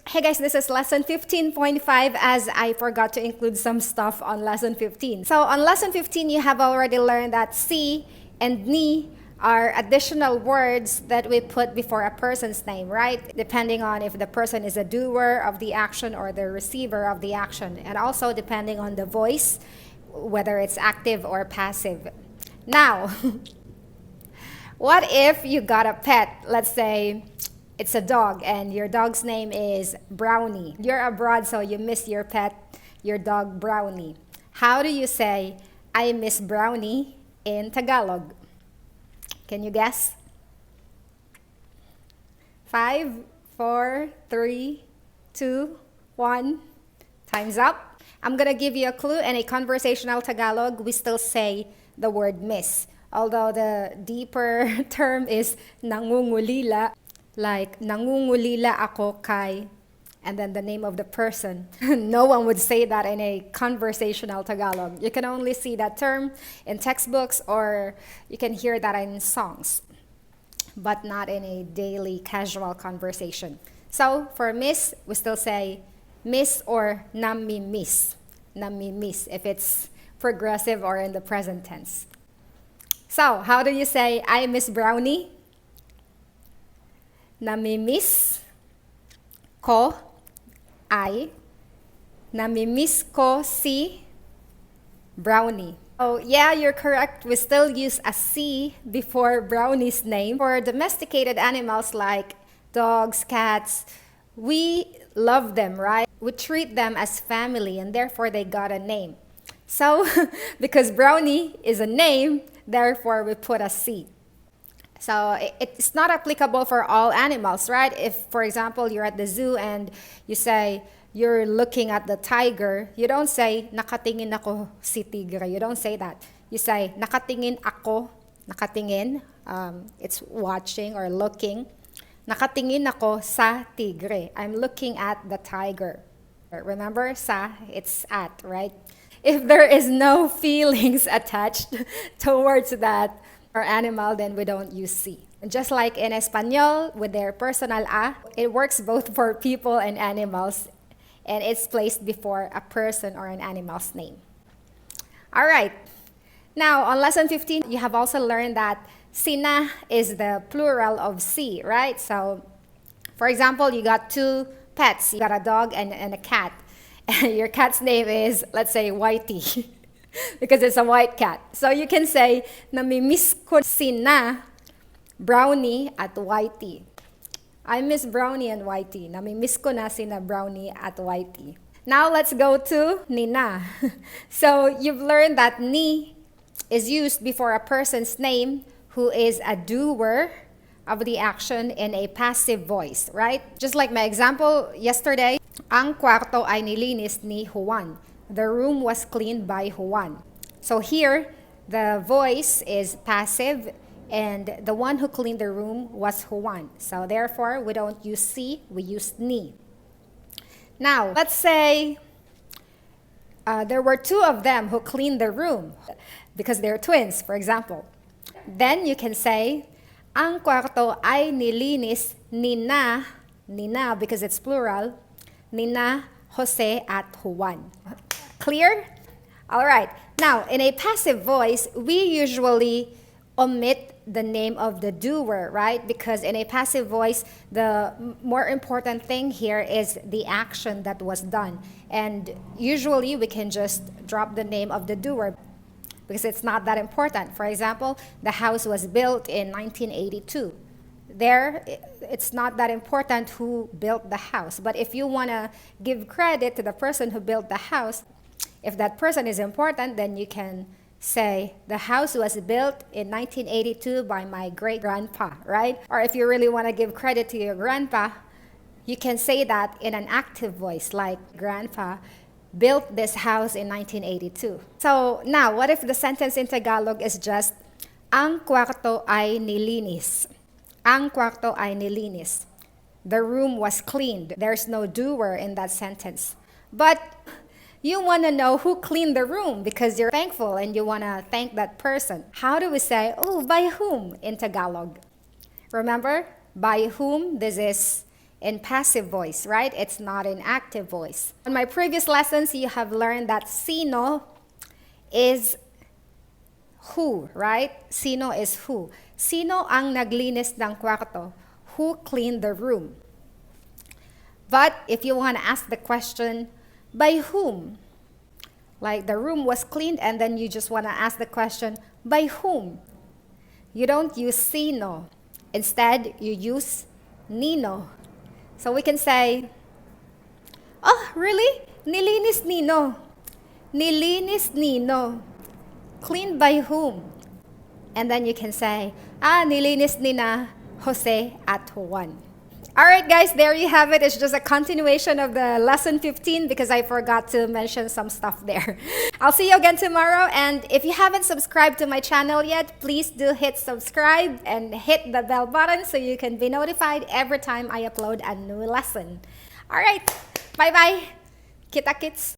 Hey guys, this is lesson 15.5 as I forgot to include some stuff on lesson 15. So on lesson 15, you have already learned that si and ni are additional words that we put before a person's name, right? Depending on if the person is a doer of the action or the receiver of the action. And also depending on the voice, whether it's active or passive. Now, what if you got a pet? Let's say it's a dog and your dog's name is Brownie. You're abroad, so you miss your pet, your dog Brownie. How do you say, I miss Brownie in Tagalog? Can you guess? 5, 4, 3, 2, 1. Time's up. I'm gonna give you a clue. In a conversational Tagalog, we still say the word miss. Although the deeper term is nangungulila. Like, nangungulila ako kay, and then the name of the person. No one would say that in a conversational Tagalog. You can only see that term in textbooks or you can hear that in songs, but not in a daily casual conversation. So for miss, we still say miss or namimiss. Namimiss if it's progressive or in the present tense. So how do you say I miss Brownie? Namimiss ko ay, namimiss ko si Brownie. Oh yeah, you're correct. We still use a si before Brownie's name. For domesticated animals like dogs, cats, we love them, right? We treat them as family and therefore they got a name. So because Brownie is a name, therefore we put a si. So it's not applicable for all animals, right? If, for example, you're at the zoo and you say you're looking at the tiger, you don't say, nakatingin ako si tigre. You don't say that. You say, nakatingin ako, nakatingin, it's watching or looking. Nakatingin ako sa tigre. I'm looking at the tiger. Remember, sa, it's at, right? If there is no feelings attached towards that or animal, then we don't use si. And just like in Espanol, with their personal a, it works both for people and animals, and it's placed before a person or an animal's name. All right. Now, on lesson 15, you have also learned that SINA is the plural of si, right? So, for example, you got 2 pets. You got a dog and a cat. And your cat's name is, let's say, Whitey. Because it's a white cat. So you can say, namimiss ko sina Brownie at Whitey. I miss Brownie and Whitey. Namimiss ko na sina Brownie at Whitey. Now let's go to nina. So you've learned that ni is used before a person's name who is a doer of the action in a passive voice, right? Just like my example yesterday, ang kwarto ay nilinis ni Juan. The room was cleaned by Juan. So here, the voice is passive, and the one who cleaned the room was Juan. So therefore, we don't use si, we use ni. Now, let's say there were 2 of them who cleaned the room because they're twins, for example. Then you can say, ang kwarto ay nilinis nina because it's plural, nina Jose at Juan. Clear? All right. Now, in a passive voice, we usually omit the name of the doer, right? Because in a passive voice, the more important thing here is the action that was done. And usually, we can just drop the name of the doer because it's not that important. For example, the house was built in 1982. There, it's not that important who built the house. But if you want to give credit to the person who built the house, if that person is important, then you can say, the house was built in 1982 by my great-grandpa, right? Or if you really want to give credit to your grandpa, you can say that in an active voice, like, grandpa built this house in 1982. So now, what if the sentence in Tagalog is just, ang kwarto ay nilinis? Ang kwarto ay nilinis. The room was cleaned. There's no doer in that sentence. But you want to know who cleaned the room because you're thankful and you want to thank that person. How do we say, oh, by whom in Tagalog? Remember, by whom, this is in passive voice, right? It's not in active voice. In my previous lessons, you have learned that sino is who, right? Sino is who. Sino ang naglinis ng kwarto? Who cleaned the room? But if you want to ask the question, by whom? Like the room was cleaned and then you just want to ask the question, by whom? You don't use sino. Instead, you use nino. So we can say, oh, really? Nilinis nino. Nilinis nino. Cleaned by whom? And then you can say, nilinis ni na Jose at Juan. All right, guys, there you have it. It's just a continuation of the lesson 15 because I forgot to mention some stuff there. I'll see you again tomorrow. And if you haven't subscribed to my channel yet, please do hit subscribe and hit the bell button so you can be notified every time I upload a new lesson. All right, bye-bye. Kita kits.